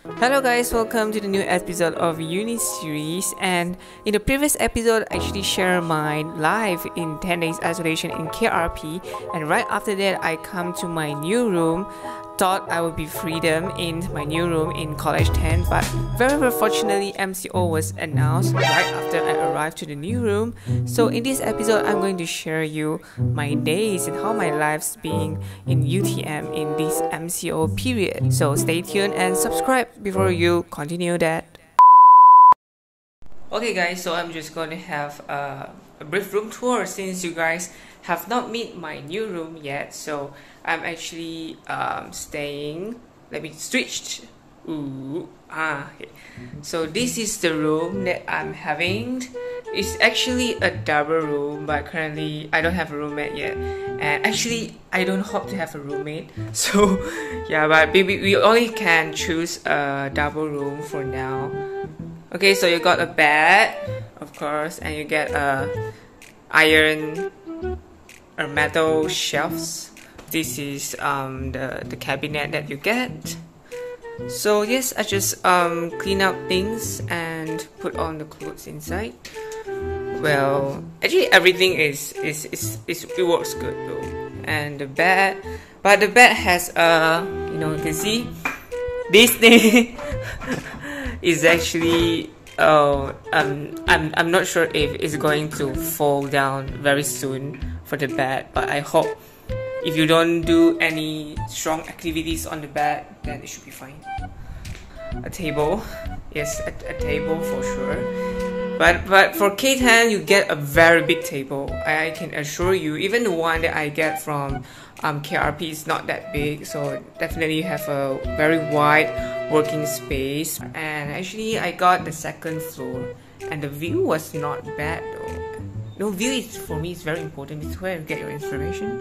Hello guys, welcome to the new episode of Uni series. And in the previous episode, I actually shared my life in 10 days isolation in KRP, and right after that I come to my new room. Thought I would be freedom in my new room in College 10, but very fortunately MCO was announced right after I arrived to the new room. So in this episode I'm going to share you my days and how my life's being in UTM in this MCO period. So stay tuned and subscribe before you continue that. Okay guys, so I'm just going to have a brief room tour since you guys have not met my new room yet. So I'm actually staying, let me switch. Okay. So this is the room that I'm having. It's actually a double room, but currently I don't have a roommate yet, and actually I don't hope to have a roommate. So yeah, but we only can choose a double room for now. Okay, so you got a bed, of course, and you get a iron or metal shelves. This is the cabinet that you get. So yes, I just clean up things and put on the clothes inside. Well, actually everything it works good though. And the bed, but the bed has you can see this thing is actually I'm not sure if it's going to fall down very soon for the bed, but I hope if you don't do any strong activities on the bed, then it should be fine. A table, yes, a table for sure. But for K10 you get a very big table. I can assure you, even the one that I get from KRP is not that big, so definitely you have a very wide working space. And actually I got the second floor, and the view was not bad though. No, view is for me is very important. It's where you get your inspiration.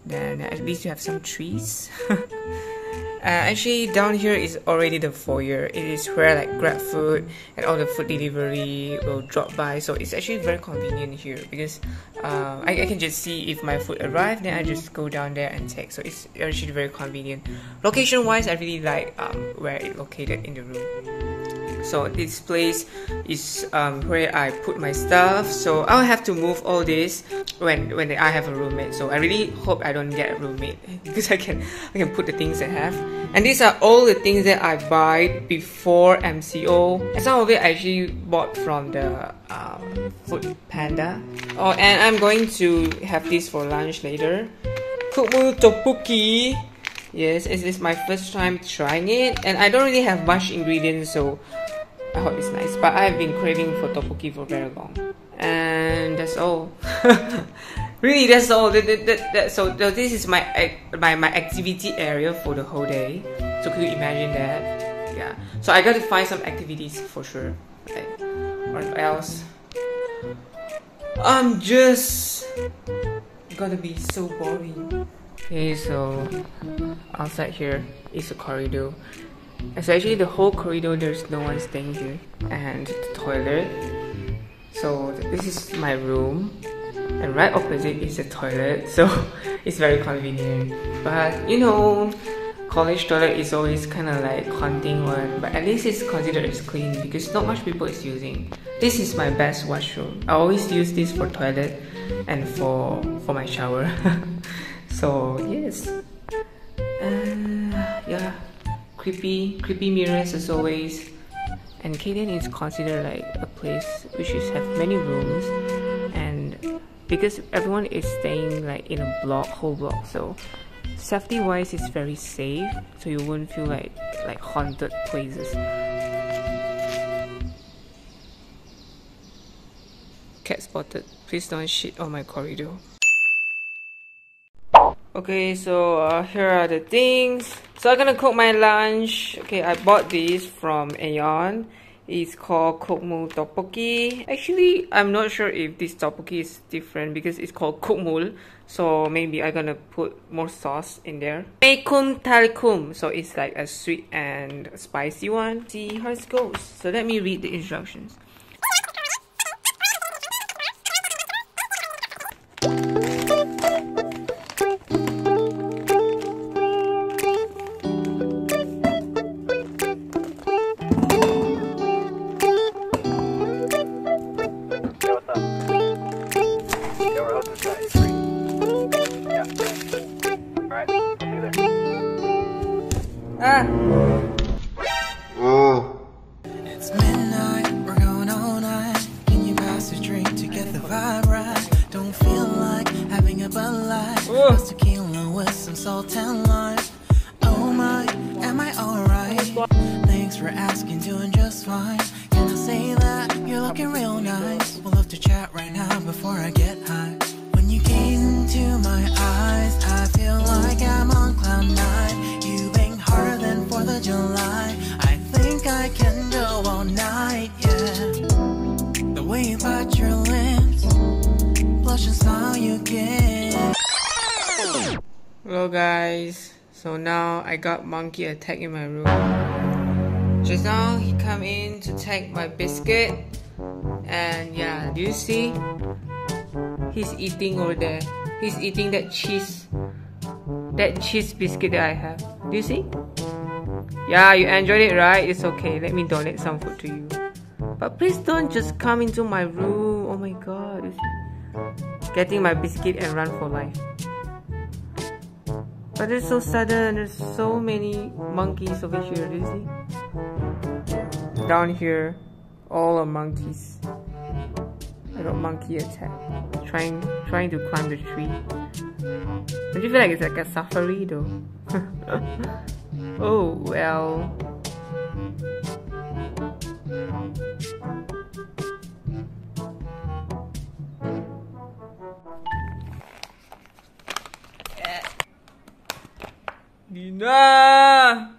Then at least you have some trees. Actually down here is already the foyer. It is where like Grab food and all the food delivery will drop by, so it's actually very convenient here because I can just see if my food arrived, then I just go down there and take. So it's actually very convenient. Location wise, I really like where it's located in the room. So this place is where I put my stuff, so I'll have to move all this when I have a roommate. So I really hope I don't get a roommate because I can put the things I have. And these are all the things that I buy before MCO, and some of it I actually bought from the Food Panda. Oh, and I'm going to have this for lunch later. Kukmu tteokbokki. Yes, it is my first time trying it, and I don't really have much ingredients, so I hope it's nice. But I've been craving for tteokbokki for very long, and that's all. Really, that's all. So this is my activity area for the whole day. So could you imagine that? Yeah. So I got to find some activities for sure. Like, what else? I'm just gonna be so boring. Okay, so outside here is a corridor. So actually the whole corridor there's no one staying here, and the toilet. So this is my room, and right opposite is the toilet, so it's very convenient. But you know, college toilet is always kind of like haunting one, but at least it's considered as clean because not much people is using. This is my best washroom. I always use this for toilet and for my shower. So yes, yeah, creepy mirrors as always. And K10 is considered like a place which is have many rooms, and because everyone is staying like in a whole block, so safety wise it's very safe, so you won't feel like haunted places. Cat spotted. Please don't shit on my corridor. Okay, so here are the things. So I'm gonna cook my lunch. Okay, I bought this from Aeon. It's called Kukmu tteokbokki. Actually, I'm not sure if this tteokbokki is different because it's called Kukmul. So maybe I'm gonna put more sauce in there. Meikum talikum. So it's like a sweet and spicy one. See how it goes. So let me read the instructions. all 10 lines. Oh my, am I alright? Thanks for asking, doing just fine. Can I say that you're looking real nice? We'll have to chat right now before I get high. When you gaze into my eyes, I feel like I'm on cloud 9. You bang harder than 4th of July. I think I can go all night, yeah. The way you bite your lips, blush and smile you get. Hello guys, so now I got monkey attack in my room. Just now he come in to take my biscuit, and yeah, do you see? He's eating over there. He's eating that cheese biscuit that I have. Do you see? Yeah, you enjoyed it, right? It's okay. Let me donate some food to you. But please don't just come into my room. Oh my god. You see? Getting my biscuit and run for life. But it's so sudden. There's so many monkeys over here. Do you see? Down here, all are monkeys. I got monkey attack. Trying to climb the tree. Don't you feel like it's like a safari though? Oh well. Dina!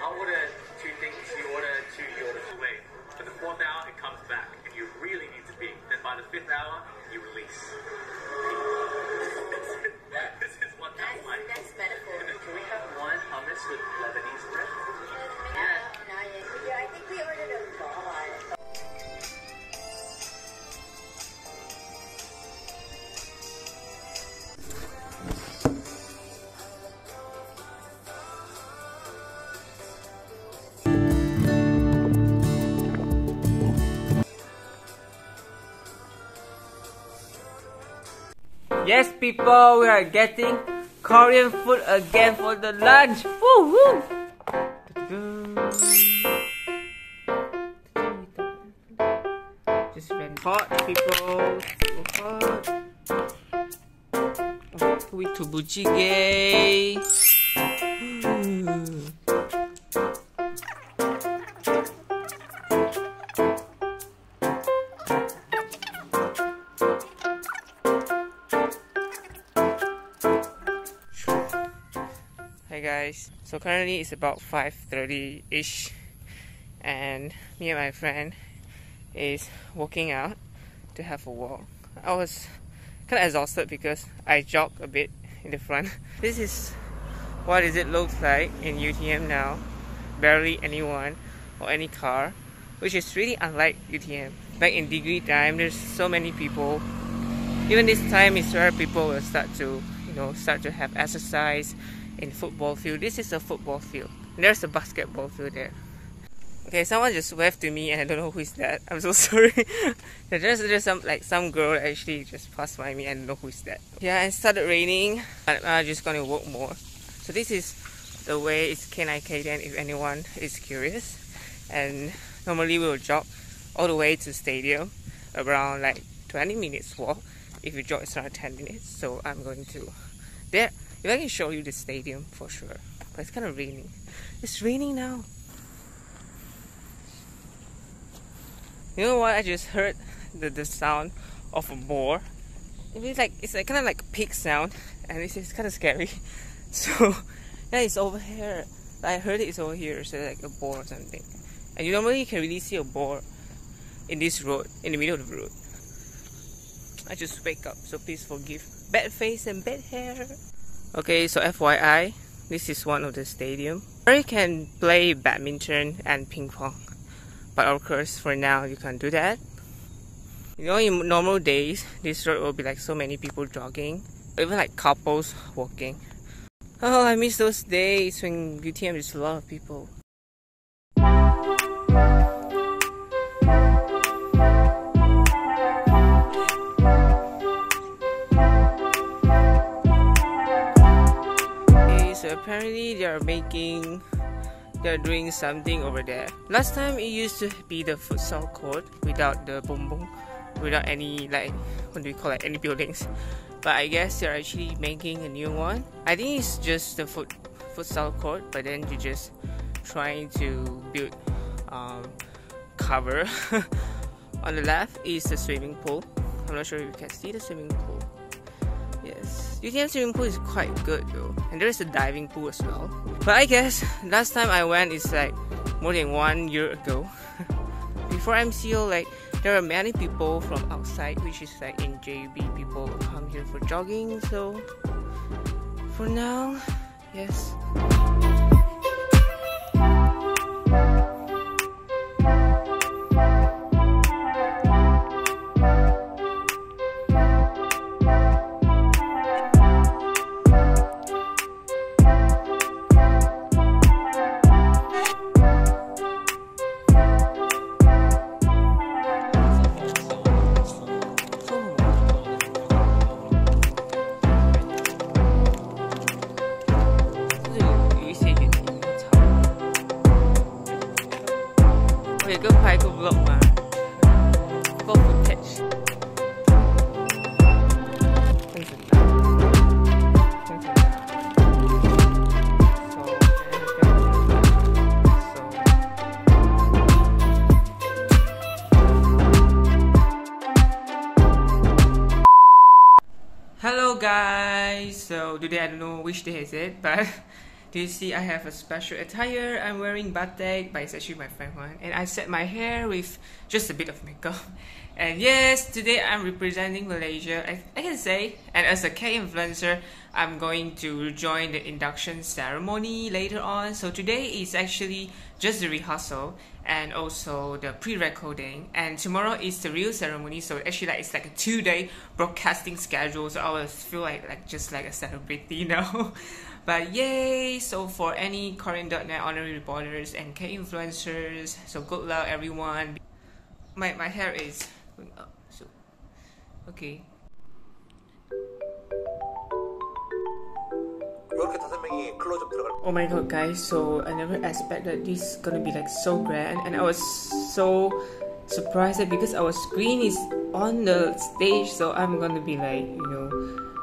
I'll order 2 things, you order 2, you order 2 wait. For the 4th hour, it comes back, and you really need to pee. Then by the 5th hour, you release. This is what that's like. That's metaphor. Can we have 1 hummus with Lebanese bread? Yeah, I think we ordered a lot. Yes, people, we are getting Korean food again for the lunch. Woo woo! Just very hot, people. So hot. We to bujjigae. Hi guys, so currently it's about 5:30ish and me and my friend is walking out to have a walk. I was kind of exhausted because I jogged a bit in the front. This is what it looks like in UTM now. Barely anyone or any car, which is really unlike UTM. Like in degree time, there's so many people. Even this time is where people will start to have exercise in football field. This is a football field. There's a basketball field there. Okay, someone just waved to me and I don't know who is that. I'm so sorry. There's some girl that actually just passed by me and I don't know who is that. Yeah, it started raining. I'm just gonna walk more. So this is the way it's KNIK then if anyone is curious. And normally we will jog all the way to stadium around like 20 minutes walk. If you jog it's around 10 minutes. So I'm going to there. If I can show you the stadium for sure. But it's kind of raining. It's raining now. You know what? I just heard the sound of a boar. It's like kind of like a pig sound, and it's kind of scary. So yeah, it's over here. I heard it's over here, so like a boar or something. And you normally can really see a boar in this road, in the middle of the road. I just wake up, so please forgive bad face and bad hair. Okay, so FYI, this is one of the stadium where you can play badminton and ping pong. But of course, for now, you can't do that. You know, in normal days, this road will be like so many people jogging, even like couples walking. Oh, I miss those days when UTM is a lot of people. Okay, so apparently they are doing something over there. Last time it used to be the futsal court without the boom boom, without any like, what do we call it, any buildings. but I guess they're actually making a new one. I think it's just the futsal court, but then you just trying to build cover. On the left is the swimming pool. I'm not sure if you can see the swimming pool. Yes, UTM swimming pool is quite good though, and there is a diving pool as well. But I guess last time I went is like more than 1 year ago. Before MCO, like there are many people from outside, which is like in JB, people come here for jogging. So for now, yes. Vlog mà có footage. Hello guys, so today I don't know which day is it, but do you see I have a special attire? I'm wearing batik, but it's actually my friend one, and I set my hair with just a bit of makeup. And yes, today I'm representing Malaysia, I can say, and as a K-influencer, I'm going to join the induction ceremony later on. So today is actually just the rehearsal and also the pre-recording, and tomorrow is the real ceremony. So actually it's like a 2-day broadcasting schedule, so I will feel like just like a celebrity, you know. But yay! So for any Korean.net honorary reporters and K-influencers, so good luck everyone. My hair is going up, so okay. Oh my god guys, so I never expected this is gonna be like so grand, and I was so surprised that because our screen is on the stage, so I'm gonna be like, you know,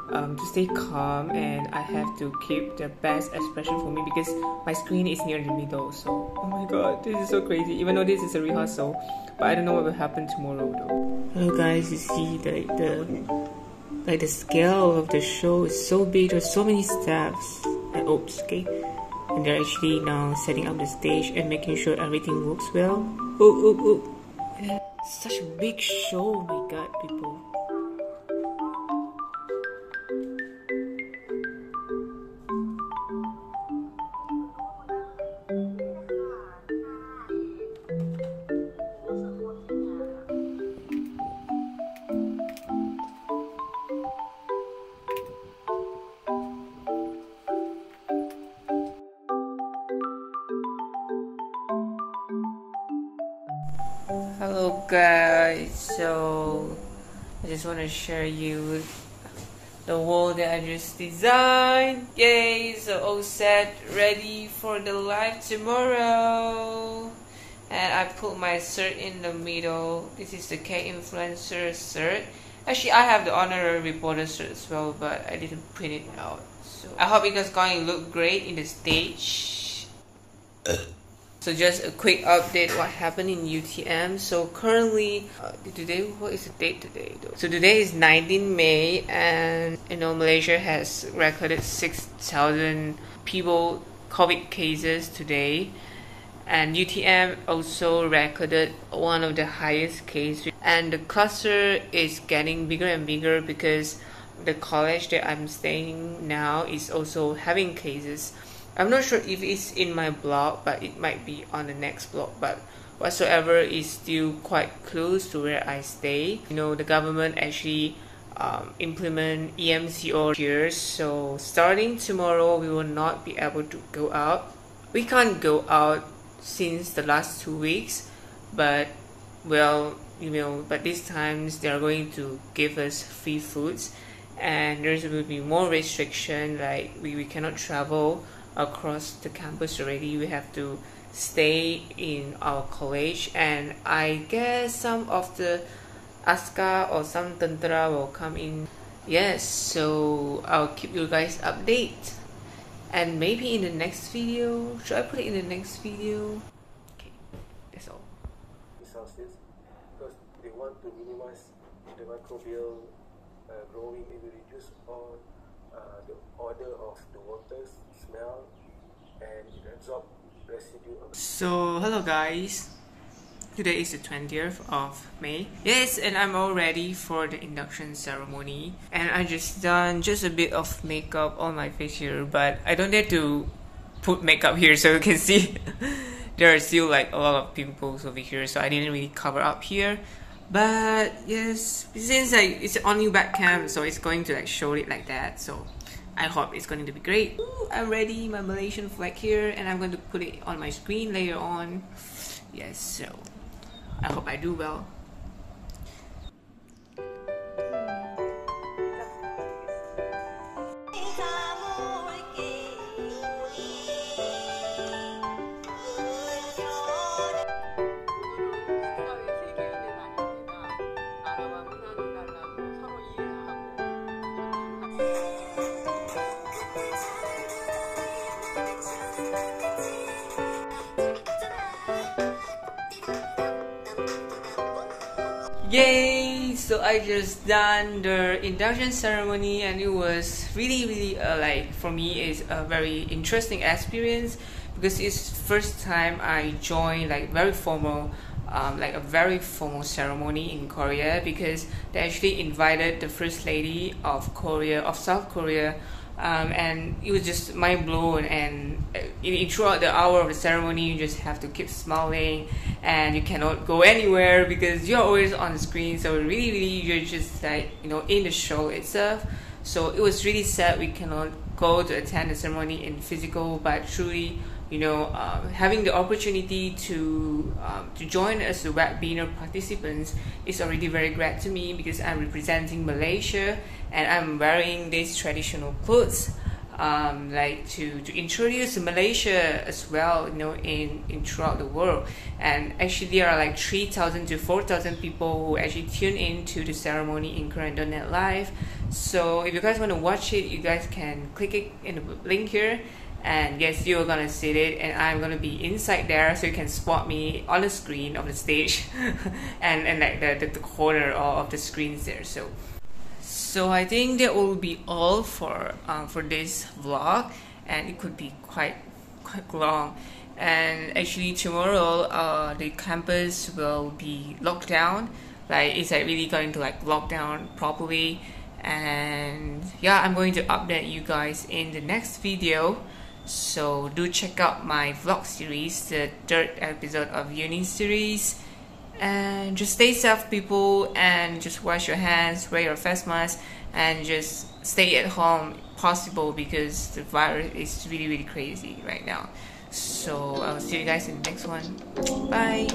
to stay calm, and I have to keep the best expression for me because my screen is near the middle. So oh my god, this is so crazy, even though this is a rehearsal, but I don't know what will happen tomorrow though. Hello guys, you see the scale of the show is so big. There's so many staffs and oops, okay, and they're actually now setting up the stage and making sure everything works well. Yeah, such a big show, oh my god, people. Hello guys, so I just want to share you the wall that I just designed. Yay! So all set, ready for the live tomorrow. And I put my shirt in the middle. This is the K-influencer shirt. Actually, I have the honorary reporter shirt as well, but I didn't print it out. So I hope you guys going to look great in the stage. So just a quick update what happened in UTM. So currently, today, what is the date today though? So today is 19 May, and you know Malaysia has recorded 6,000 people COVID cases today, and UTM also recorded one of the highest cases. And the cluster is getting bigger and bigger because the college that I'm staying now is also having cases. I'm not sure if it's in my blog, but it might be on the next blog, but whatsoever is still quite close to where I stay. You know, the government actually implement EMCO here, so starting tomorrow we will not be able to go out. We can't go out since the last 2 weeks, but well, you know, but this times they are going to give us free foods, and there will be more restriction, like we cannot travel across the campus already. We have to stay in our college, and I guess some of the askar or some tentara will come in yes, so I'll keep you guys update, and maybe in the next video. Should I put it in the next video? Okay, that's all. Celsius, because they want to minimize the microbial growing. It will reduce all the odor of the water's smell, and it absorb residue of. So hello guys, today is the 20th of May. Yes, and I'm all ready for the induction ceremony, and I just done just a bit of makeup on my face here, but I don't dare to put makeup here so you can see there are still like a lot of pimples over here, so I didn't really cover up here. But yes, since it's on new webcam, so it's going to like show it like that, so I hope it's going to be great. Ooh, I'm ready, my Malaysian flag here, and I'm going to put it on my screen later on. Yes, so I hope I do well. Yay! So I just done the induction ceremony, and it was really like, for me, it's a very interesting experience because it's first time I joined like very formal like a very formal ceremony in Korea, because they actually invited the first lady of South Korea, and it was just mind blown. And throughout the hour of the ceremony, you just have to keep smiling, and you cannot go anywhere because you're always on the screen. So really you're just like, you know, in the show itself. So it was really sad we cannot go to attend the ceremony in physical, but truly, you know, having the opportunity to join as the webinar participants is already very great to me, because I'm representing Malaysia and I'm wearing these traditional clothes, like to introduce Malaysia as well, you know, in throughout the world. And actually there are like 3,000 to 4,000 people who actually tune into the ceremony in Korean.net Live. So if you guys want to watch it, you guys can click it in the link here. And yes, you're gonna see it, and I'm gonna be inside there, so you can spot me on the screen of the stage and like the corner of the screens there. So I think that will be all for this vlog, and it could be quite long. And actually tomorrow the campus will be locked down, like it's like really going to like lock down properly. And yeah, I'm going to update you guys in the next video. So do check out my vlog series, the third episode of uni series. And just stay safe, people, and just wash your hands, wear your face mask, and just stay at home if possible, because the virus is really crazy right now. So I'll see you guys in the next one. Bye.